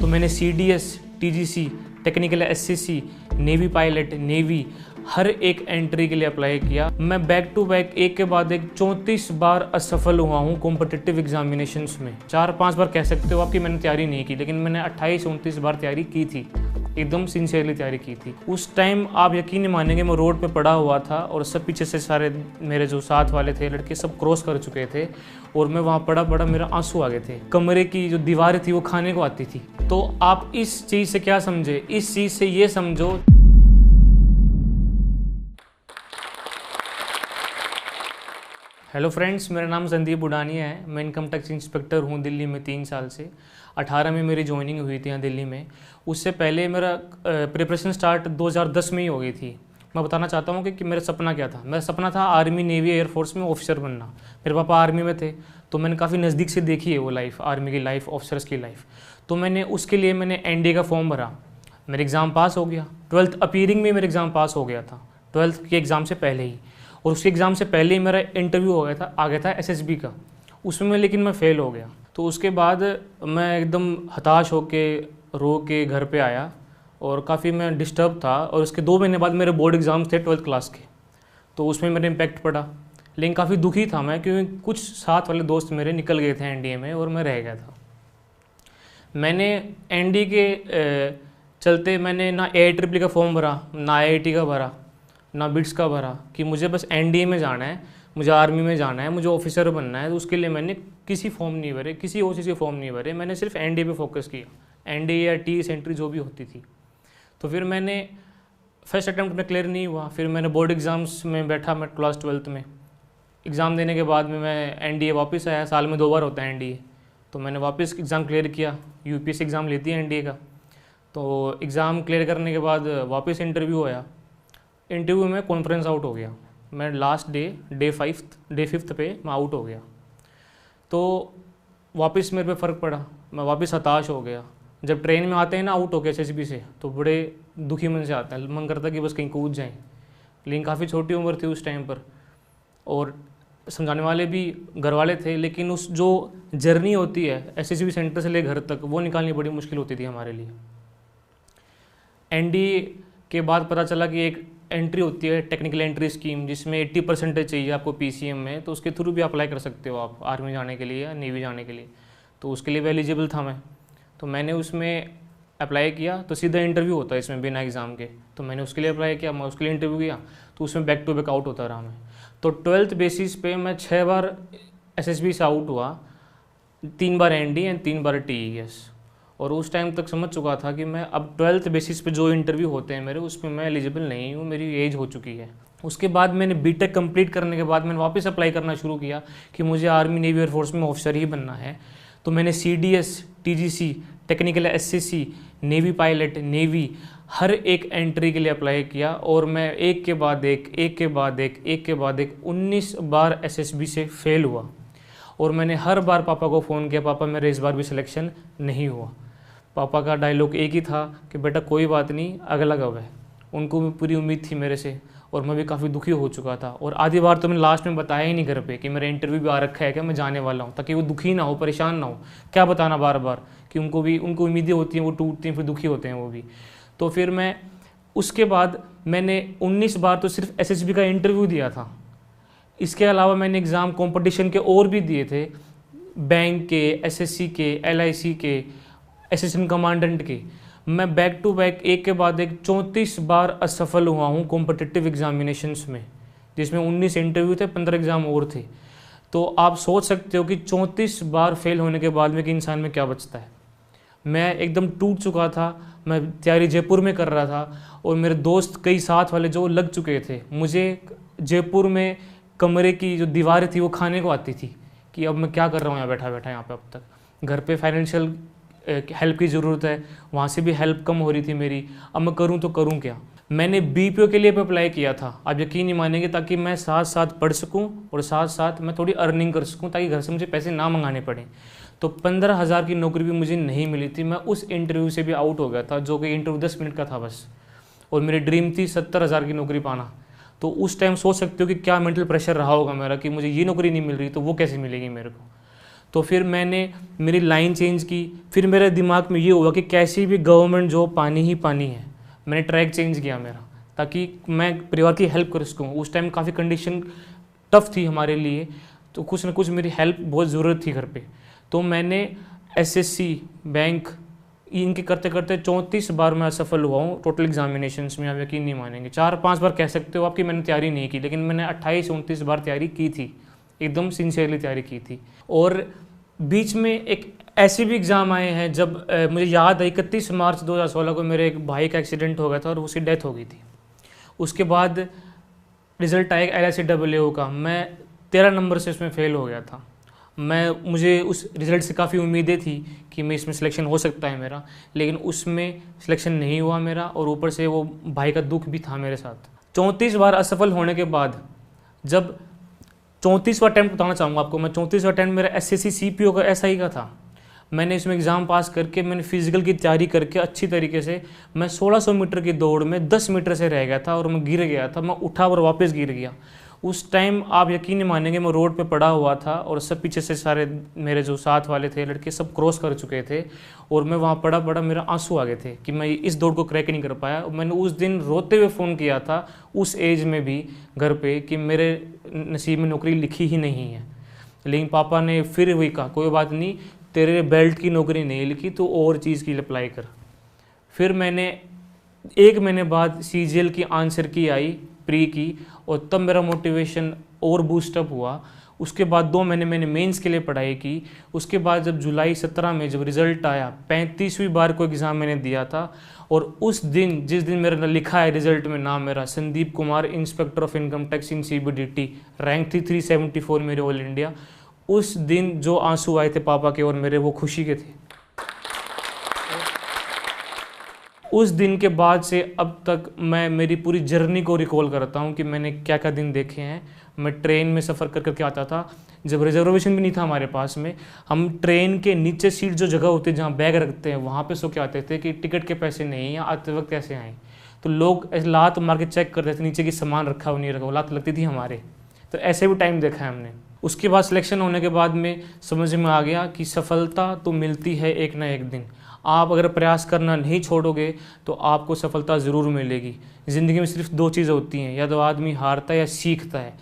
तो मैंने CDS, TGC, technical SCC, navy pilot, navy हर एक एंट्री के लिए अप्लाई किया। मैं बैक टू बैक एक के बाद एक 34 बार असफल हुआ हूँ कॉम्पिटिटिव एग्जामिनेशंस में। 4-5 बार कह सकते हो आपकी मैंने तैयारी नहीं की, लेकिन मैंने 28-29 बार तैयारी की थी, एकदम सिंसियरली तैयारी की थी। उस टाइम आप यकीन नहीं मानेंगे, मैं रोड पे पड़ा हुआ था और सब पीछे से सारे मेरे जो साथ वाले थे लड़के सब क्रॉस कर चुके थे और मैं वहाँ पड़ा मेरा आंसू आ गए थे। कमरे की जो दीवारें थी वो खाने को आती थी। तो आप इस चीज़ से क्या समझे, इस चीज़ से ये समझो। हेलो फ्रेंड्स, मेरा नाम संदीप बुडानिया है। मैं इनकम टैक्स इंस्पेक्टर हूँ दिल्ली में 3 साल से। 18 में मेरी ज्वाइनिंग हुई थी यहाँ दिल्ली में। उससे पहले मेरा प्रिपरेशन स्टार्ट 2010 में ही हो गई थी। मैं बताना चाहता हूँ कि मेरा सपना क्या था। मेरा सपना था आर्मी, नेवी, एयरफोर्स में ऑफिसर बनना। मेरे पापा आर्मी में थे, तो मैंने काफ़ी नज़दीक से देखी है वो लाइफ, आर्मी की लाइफ, ऑफिसर्स की लाइफ। तो मैंने उसके लिए NDA का फॉर्म भरा। मेरा एग्ज़ाम पास हो गया। 12th अपीयरिंग में मेरा एग्ज़ाम पास हो गया था, 12th के एग्ज़ाम से पहले ही। और उसके एग्ज़ाम से पहले ही मेरा इंटरव्यू आ गया था SSB का, उसमें लेकिन मैं फ़ेल हो गया। तो उसके बाद मैं एकदम हताश होके रो के घर पे आया और काफ़ी मैं डिस्टर्ब था। और उसके 2 महीने बाद मेरे बोर्ड एग्ज़ाम थे 12th क्लास के, तो उसमें मेरा इम्पैक्ट पड़ा। लेकिन काफ़ी दुखी था मैं, क्योंकि कुछ साथ वाले दोस्त मेरे निकल गए थे NDA में और मैं रह गया था। मैंने NDA के चलते मैंने ना AIEEE का फॉर्म भरा, ना IIT का भरा, ना बिट्स का भरा कि मुझे बस NDA में जाना है, मुझे आर्मी में जाना है, मुझे ऑफिसर बनना है। तो उसके लिए मैंने किसी फॉर्म नहीं भरे, किसी और चीज़ के फॉर्म नहीं भरे। मैंने सिर्फ NDA पे फोकस किया, NDA या TS एंट्री जो भी होती थी। तो फिर मैंने फर्स्ट अटैम्प्ट में क्लियर नहीं हुआ। फिर मैंने बोर्ड एग्ज़ाम्स में बैठा, मैं क्लास 12th में एग्ज़ाम देने के बाद में मैं NDA वापस आया। साल में 2 बार होता है NDA, तो मैंने वापस एग्ज़ाम क्लियर किया। UPSC एग्ज़ाम लेती है NDA का। तो एग्ज़ाम क्लियर करने के बाद वापस इंटरव्यू आया। इंटरव्यू में कॉन्फ्रेंस आउट हो गया। मैं लास्ट डे 5th पे मैं आउट हो गया। तो वापस मेरे पे फ़र्क पड़ा, मैं वापस हताश हो गया। जब ट्रेन में आते हैं ना आउट हो गया SSB से, तो बड़े दुखी मन से आता है, मन करता कि बस कहीं कूद जाएं। लेकिन काफ़ी छोटी उम्र थी उस टाइम पर और समझाने वाले भी घर वाले थे। लेकिन उस जो जर्नी होती है SSB सेंटर से ले घर तक, वो निकालनी बड़ी मुश्किल होती थी हमारे लिए। NDA के बाद पता चला कि एक एंट्री होती है टेक्निकल एंट्री स्कीम, जिसमें 80% चाहिए आपको PCM में। तो उसके थ्रू भी अप्लाई कर सकते हो आप आर्मी जाने के लिए या नेवी जाने के लिए। तो उसके लिए भी एलिजिबल था मैं, तो मैंने उसमें अप्लाई किया। तो सीधा इंटरव्यू होता है इसमें बिना एग्ज़ाम के। तो मैंने उसके लिए अप्लाई किया, मैं उसके लिए इंटरव्यू किया, तो उसमें बैक टू बैक आउट होता रहा मैं। तो 12th बेसिस पे मैं 6 बार SSB से आउट हुआ, 3 बार NDA एंड 3 बार TES। और उस टाइम तक समझ चुका था कि मैं अब 12th बेसिस पे जो इंटरव्यू होते हैं मेरे, उसमें मैं एलिजिबल नहीं हूँ, मेरी एज हो चुकी है। उसके बाद मैंने BTech कंप्लीट करने के बाद मैंने वापस अप्लाई करना शुरू किया कि मुझे आर्मी, नेवी, एयरफोर्स में ऑफिसर ही बनना है। तो मैंने CDS, TGC, technical SCC, navy pilot, navy हर एक एंट्री के लिए अप्लाई किया। और मैं एक के बाद एक 19 बार SSB से फेल हुआ। और मैंने हर बार पापा को फ़ोन किया, पापा मेरे इस बार भी सिलेक्शन नहीं हुआ। पापा का डायलॉग एक ही था कि बेटा कोई बात नहीं, अगला कब है। उनको भी पूरी उम्मीद थी मेरे से और मैं भी काफ़ी दुखी हो चुका था। और आधी बार तो मैंने लास्ट में बताया ही नहीं घर पे कि मेरा इंटरव्यू भी आ रखा है, क्या मैं जाने वाला हूँ, ताकि वो दुखी ना हो, परेशान ना हो। क्या बताना बार बार कि उनको उम्मीदें होती हैं, वो टूटती हैं, फिर दुखी होते हैं वो भी। तो फिर मैं उसके बाद मैंने 19 बार तो सिर्फ SSB का इंटरव्यू दिया था। इसके अलावा मैंने एग्ज़ाम कॉम्पिटिशन के और भी दिए थे, बैंक के, SSC के, LIC के, असिस्टेंट कमांडेंट के। मैं बैक टू बैक एक के बाद एक 34 बार असफल हुआ हूँ कॉम्पिटिटिव एग्जामिनेशंस में, जिसमें 19 इंटरव्यू थे, 15 एग्ज़ाम और थे। तो आप सोच सकते हो कि 34 बार फेल होने के बाद में कि इंसान में क्या बचता है। मैं एकदम टूट चुका था। मैं तैयारी जयपुर में कर रहा था और मेरे दोस्त कई साथ वाले जो लग चुके थे। मुझे जयपुर में कमरे की जो दीवारें थी वो खाने को आती थी कि अब मैं क्या कर रहा हूँ यहाँ बैठा यहाँ पे। अब तक घर पे फाइनेंशियल हेल्प की ज़रूरत है, वहाँ से भी हेल्प कम हो रही थी मेरी। अब मैं करूँ तो करूँ क्या। मैंने BPO के लिए भी अप्लाई किया था, आप यकीन नहीं मानेंगे, ताकि मैं साथ साथ पढ़ सकूँ और साथ साथ मैं थोड़ी अर्निंग कर सकूँ, ताकि घर से मुझे पैसे ना मंगाने पड़ें। तो 15,000 की नौकरी भी मुझे नहीं मिली थी। मैं उस इंटरव्यू से भी आउट हो गया था, जो कि इंटरव्यू 10 मिनट का था बस। और मेरी ड्रीम थी 70,000 की नौकरी पाना। तो उस टाइम सोच सकते हो कि क्या मेंटल प्रेशर रहा होगा मेरा कि मुझे ये नौकरी नहीं मिल रही तो वो कैसे मिलेगी मेरे को। तो फिर मैंने मेरी लाइन चेंज की। फिर मेरे दिमाग में ये हुआ कि कैसी भी गवर्नमेंट जॉब पानी ही पानी है। मैंने ट्रैक चेंज किया मेरा, ताकि मैं परिवार की हेल्प कर सकूँ। उस टाइम काफ़ी कंडीशन टफ थी हमारे लिए, तो कुछ ना कुछ मेरी हेल्प बहुत ज़रूरत थी घर पे। तो मैंने एसएससी, बैंक, इनके करते करते 34 बार मैं असफल हुआ हूँ टोटल एग्जामिनेशंस में। आप यकीन नहीं मानेंगे, 4-5 बार कह सकते हो आपकी मैंने तैयारी नहीं की, लेकिन मैंने 28-29 बार तैयारी की थी, एकदम सिंसियरली तैयारी की थी। और बीच में एक ऐसे भी एग्ज़ाम आए हैं जब मुझे याद है 31 मार्च 2016 को मेरे एक भाई का एक्सीडेंट हो गया था और उसकी डेथ हो गई थी। उसके बाद रिज़ल्ट आया LICAA का, मैं 13 नंबर से उसमें फ़ेल हो गया था। मुझे उस रिज़ल्ट से काफ़ी उम्मीदें थी कि मैं इसमें सिलेक्शन हो सकता है मेरा, लेकिन उसमें सिलेक्शन नहीं हुआ मेरा, और ऊपर से वो भाई का दुख भी था मेरे साथ। 34 बार असफल होने के बाद जब 34वां अटैम्प्ट बताना चाहूँगा आपको मैं, 34वां अटैम्प्ट मेरा SSC CPO का SI का था। मैंने इसमें एग्ज़ाम पास करके मैंने फिजिकल की तैयारी करके अच्छी तरीके से मैं 1600 मीटर की दौड़ में 10 मीटर से रह गया था और मैं गिर गया था। मैं उठा और वापस गिर गया। उस टाइम आप यकीन नहीं मानेंगे, मैं रोड पे पड़ा हुआ था और सब पीछे से सारे मेरे जो साथ वाले थे लड़के सब क्रॉस कर चुके थे, और मैं वहाँ पड़ा मेरा आंसू आ गए थे कि मैं इस दौड़ को क्रैक नहीं कर पाया। मैंने उस दिन रोते हुए फ़ोन किया था उस एज में भी घर पे कि मेरे नसीब में नौकरी लिखी ही नहीं है। लेकिन पापा ने फिर वही कहा, कोई बात नहीं, तेरे बेल्ट की नौकरी नहीं लिखी, तो और चीज़ की अप्लाई कर। फिर मैंने 1 महीने बाद CGL की आंसर की आई, प्री की, और तब मेरा मोटिवेशन और बूस्टअप हुआ। उसके बाद 2 महीने मैंने मेंस के लिए पढ़ाई की। उसके बाद जब जुलाई 17 में जब रिज़ल्ट आया, 35वीं बार को एग्ज़ाम मैंने दिया था, और उस दिन जिस दिन मेरा लिखा है रिज़ल्ट में नाम मेरा Sandeep Kumar, inspector of income tax in CBDT, rank थी 374 मेरे ऑल इंडिया। उस दिन जो आंसू आए थे पापा के और मेरे, वो खुशी के थे। उस दिन के बाद से अब तक मैं मेरी पूरी जर्नी को रिकॉल करता हूँ कि मैंने क्या क्या दिन देखे हैं। मैं ट्रेन में सफ़र कर करके आता था, जब रिजर्वेशन भी नहीं था हमारे पास में, हम ट्रेन के नीचे सीट जो जगह होती है जहाँ बैग रखते हैं वहाँ पे सो के आते थे कि टिकट के पैसे नहीं हैं, आते वक्त कैसे आएँ। तो लोग लात मार के चेक करते थे नीचे की सामान रखा हुआ नहीं रखा, लात लगती थी हमारे। तो ऐसे भी टाइम देखा है हमने। उसके बाद सिलेक्शन होने के बाद में समझ में आ गया कि सफलता तो मिलती है एक ना एक दिन। आप अगर प्रयास करना नहीं छोड़ोगे तो आपको सफलता ज़रूर मिलेगी। ज़िंदगी में सिर्फ 2 चीज़ें होती हैं, या तो आदमी हारता है या सीखता है,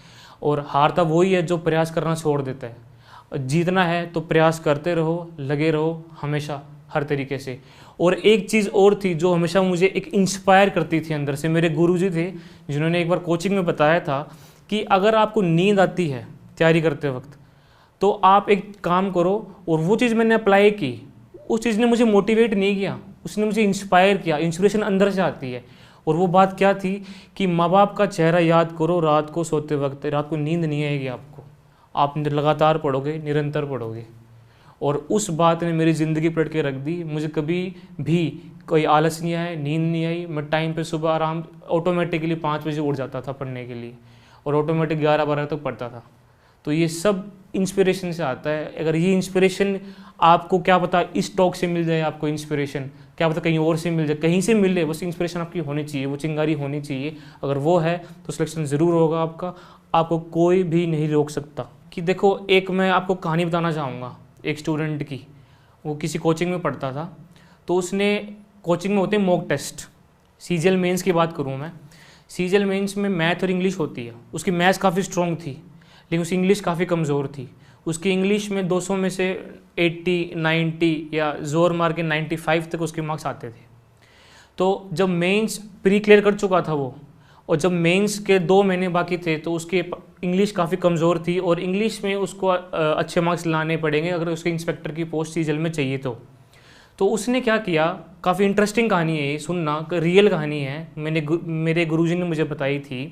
और हारता वही है जो प्रयास करना छोड़ देता है। और जीतना है तो प्रयास करते रहो, लगे रहो हमेशा हर तरीके से। और एक चीज़ और थी जो हमेशा मुझे एक इंस्पायर करती थी अंदर से, मेरे गुरुजी थे जिन्होंने एक बार कोचिंग में बताया था कि अगर आपको नींद आती है तैयारी करते वक्त तो आप एक काम करो, और वो चीज़ मैंने अप्लाई की। उस चीज़ ने मुझे मोटिवेट नहीं किया, उसने मुझे इंस्पायर किया। इंस्पिरेशन अंदर से आती है, और वो बात क्या थी कि माँ बाप का चेहरा याद करो रात को सोते वक्त। रात को नींद नहीं आएगी आपको, आप लगातार पढ़ोगे, निरंतर पढ़ोगे। और उस बात ने मेरी ज़िंदगी पलट के रख दी। मुझे कभी भी कोई आलस नहीं आया, नींद नहीं आई। मैं टाइम पे सुबह आराम ऑटोमेटिकली 5 बजे उठ जाता था पढ़ने के लिए, और ऑटोमेटिक 11-12 तक पढ़ता था। तो ये सब इंस्पिरेशन से आता है। अगर ये इंस्पिरेशन आपको क्या पता इस टॉक से मिल जाए, आपको इंस्पिरेशन क्या पता कहीं और से मिल जाए, कहीं से मिले, बस इंस्पिरेशन आपकी होनी चाहिए, वो चिंगारी होनी चाहिए। अगर वो है तो सिलेक्शन ज़रूर होगा आपका, आपको कोई भी नहीं रोक सकता। कि देखो, एक मैं आपको कहानी बताना चाहूँगा एक स्टूडेंट की। वो किसी कोचिंग में पढ़ता था, तो उसने कोचिंग में होते हैं मॉक टेस्ट। CGL मेंस की बात करूँ मैं, CGL मेंस में मैथ और इंग्लिश होती है। उसकी मैथ्स काफ़ी स्ट्रॉन्ग थी, लेकिन उसकी इंग्लिश काफ़ी कमज़ोर थी। उसकी इंग्लिश में 200 में से 80, 90 या ज़ोर मार के 95 तक उसके मार्क्स आते थे। तो जब मेंस प्री क्लियर कर चुका था वो, और जब मेंस के 2 महीने बाकी थे, तो उसकी इंग्लिश काफ़ी कमज़ोर थी, और इंग्लिश में उसको अच्छे मार्क्स लाने पड़ेंगे अगर उसके इंस्पेक्टर की पोस्ट CGL में चाहिए तो उसने क्या किया, काफ़ी इंटरेस्टिंग कहानी है ये, सुनना, रियल कहानी है। मेरे गुरुजी ने मुझे बताई थी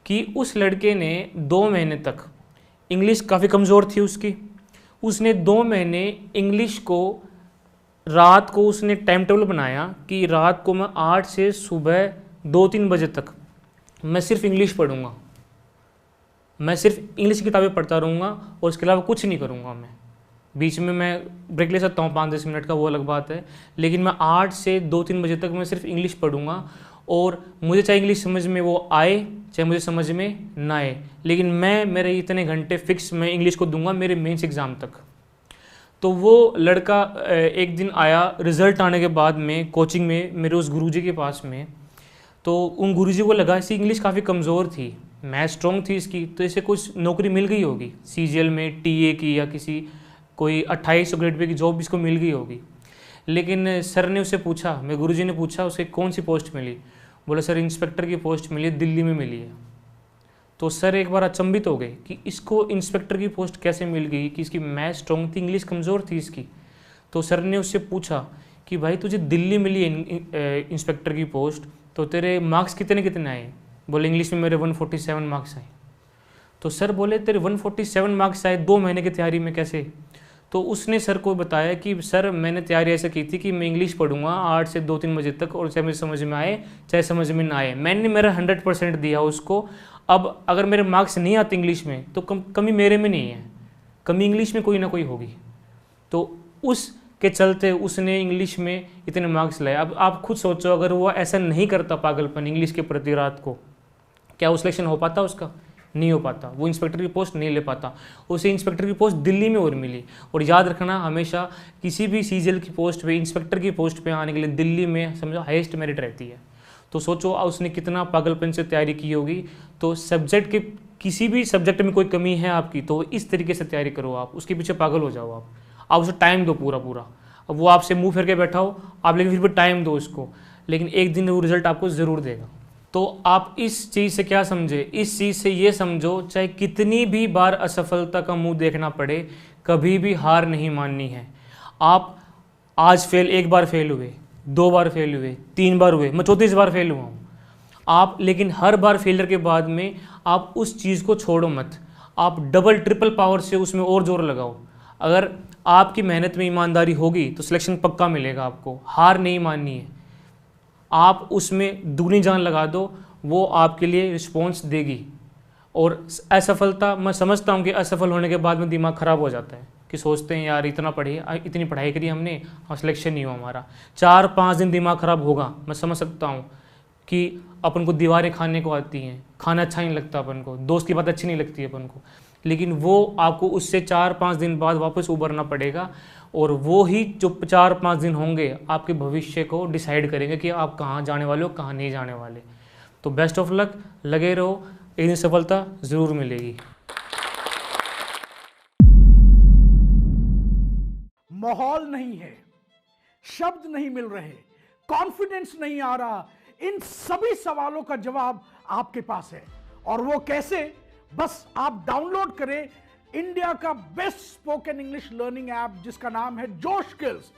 कि उस लड़के ने 2 महीने तक, इंग्लिश काफ़ी कमज़ोर थी उसने 2 महीने इंग्लिश को, रात को उसने टाइम टेबल बनाया कि रात को मैं 8 से सुबह 2-3 बजे तक मैं सिर्फ इंग्लिश पढ़ूंगा, मैं सिर्फ इंग्लिश की किताबें पढ़ता रहूँगा और उसके अलावा कुछ नहीं करूँगा। मैं बीच में मैं ब्रेक ले सकता हूँ 5-10 मिनट का, वो अलग बात है, लेकिन मैं 8 से 2-3 बजे तक मैं सिर्फ इंग्लिश पढ़ूंगा। और मुझे चाहे इंग्लिश समझ में वो आए चाहे मुझे समझ में ना आए, लेकिन मैं मेरे इतने घंटे फिक्स मैं इंग्लिश को दूंगा मेरे मेंस एग्ज़ाम तक। तो वो लड़का एक दिन आया रिज़ल्ट आने के बाद में कोचिंग में मेरे उस गुरुजी के पास में। तो उन गुरुजी को लगा इसकी इंग्लिश काफ़ी कमज़ोर थी, मैथ स्ट्रॉन्ग थी इसकी, तो इसे कुछ नौकरी मिल गई होगी सीजीएल में टीए की, या किसी कोई 2800 ग्रेड पे की जॉब इसको मिल गई होगी। लेकिन सर ने उसे पूछा, मेरे गुरुजी ने पूछा उसे कौन सी पोस्ट मिली। बोला सर इंस्पेक्टर की पोस्ट मिली है, दिल्ली में मिली है। तो सर एक बार अचंभित हो गए कि इसको इंस्पेक्टर की पोस्ट कैसे मिल गई, कि इसकी मैथ स्ट्रॉन्ग थी, इंग्लिश कमज़ोर थी इसकी। तो सर ने उससे पूछा कि भाई तुझे दिल्ली मिली है इंस्पेक्टर की पोस्ट, तो तेरे मार्क्स कितने कितने आए। बोले इंग्लिश में मेरे 147 मार्क्स आए। तो सर बोले तेरे 147 मार्क्स आए 2 महीने की तैयारी में कैसे। तो उसने सर को बताया कि सर मैंने तैयारी ऐसे की थी कि मैं इंग्लिश पढ़ूंगा 8 से 2-3 बजे तक, और चाहे मुझे समझ में आए चाहे समझ में ना आए, मैंने मेरा 100% दिया उसको। अब अगर मेरे मार्क्स नहीं आते इंग्लिश में तो कमी मेरे में नहीं है, कमी इंग्लिश में कोई ना कोई होगी। तो उस के चलते उसने इंग्लिश में इतने मार्क्स लाए। अब आप खुद सोचो अगर वो ऐसा नहीं करता पागलपन इंग्लिश के प्रति रात को, क्या वो सिलेक्शन हो पाता उसका? नहीं हो पाता, वो इंस्पेक्टर की पोस्ट नहीं ले पाता। उसे इंस्पेक्टर की पोस्ट दिल्ली में और मिली। और याद रखना हमेशा किसी भी सीजीएल की पोस्ट पे, इंस्पेक्टर की पोस्ट पे आने के लिए दिल्ली में समझो हाईएस्ट मेरिट रहती है। तो सोचो उसने कितना पागलपन से तैयारी की होगी। तो सब्जेक्ट के किसी भी सब्जेक्ट में कोई कमी है आपकी तो इस तरीके से तैयारी करो, आप उसके पीछे पागल हो जाओ, आप उसे टाइम दो पूरा पूरा। अब वो आपसे मुंह फेर के बैठा हो आप, लेकिन फिर भी टाइम दो उसको, लेकिन एक दिन वो रिजल्ट आपको ज़रूर देगा। तो आप इस चीज़ से क्या समझे? इस चीज़ से ये समझो चाहे कितनी भी बार असफलता का मुंह देखना पड़े, कभी भी हार नहीं माननी है। आप आज एक बार फेल हुए, 2 बार फेल हुए, 3 बार हुए, मैं 34 बार फेल हुआ हूँ आप, लेकिन हर बार फेलियर के बाद में आप उस चीज़ को छोड़ो मत, आप डबल ट्रिपल पावर से उसमें और जोर लगाओ। अगर आपकी मेहनत में ईमानदारी होगी तो सिलेक्शन पक्का मिलेगा आपको, हार नहीं माननी है। आप उसमें दुगनी जान लगा दो, वो आपके लिए रिस्पॉन्स देगी। और असफलता, मैं समझता हूँ कि असफल होने के बाद में दिमाग ख़राब हो जाता है कि सोचते हैं यार इतनी पढ़ाई करी हमने और सिलेक्शन नहीं हुआ हमारा, 4-5 दिन दिमाग ख़राब होगा। मैं समझ सकता हूँ कि अपन को दीवारें खाने को आती हैं, खाना अच्छा नहीं लगता अपन को, दोस्त की बात अच्छी नहीं लगती है अपन को, लेकिन वो आपको उससे 4-5 दिन बाद वापस उभरना पड़ेगा। और वो ही जो 4-5 दिन होंगे आपके भविष्य को डिसाइड करेंगे कि आप कहाँ जाने वाले हो, कहाँ नहीं जाने वाले। तो बेस्ट ऑफ लक, लगे रहो, एक दिन सफलता ज़रूर मिलेगी। माहौल नहीं है, शब्द नहीं मिल रहे, कॉन्फिडेंस नहीं आ रहा, इन सभी सवालों का जवाब आपके पास है। और वो कैसे? बस आप डाउनलोड करें इंडिया का best spoken English learning app जिसका नाम है जोश स्किल्स।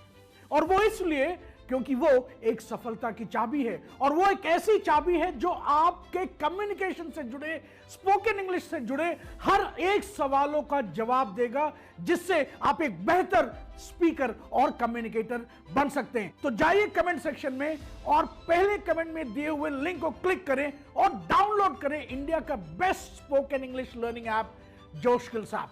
और वो इसलिए क्योंकि वो एक सफलता की चाबी है, और वो एक ऐसी चाबी है जो आपके कम्युनिकेशन से जुड़े, स्पोकन इंग्लिश से जुड़े हर एक सवालों का जवाब देगा, जिससे आप एक बेहतर स्पीकर और कम्युनिकेटर बन सकते हैं। तो जाइए कमेंट सेक्शन में और पहले कमेंट में दिए हुए लिंक को क्लिक करें और डाउनलोड करें इंडिया का best spoken English learning app जोश स्किल्स ऐप।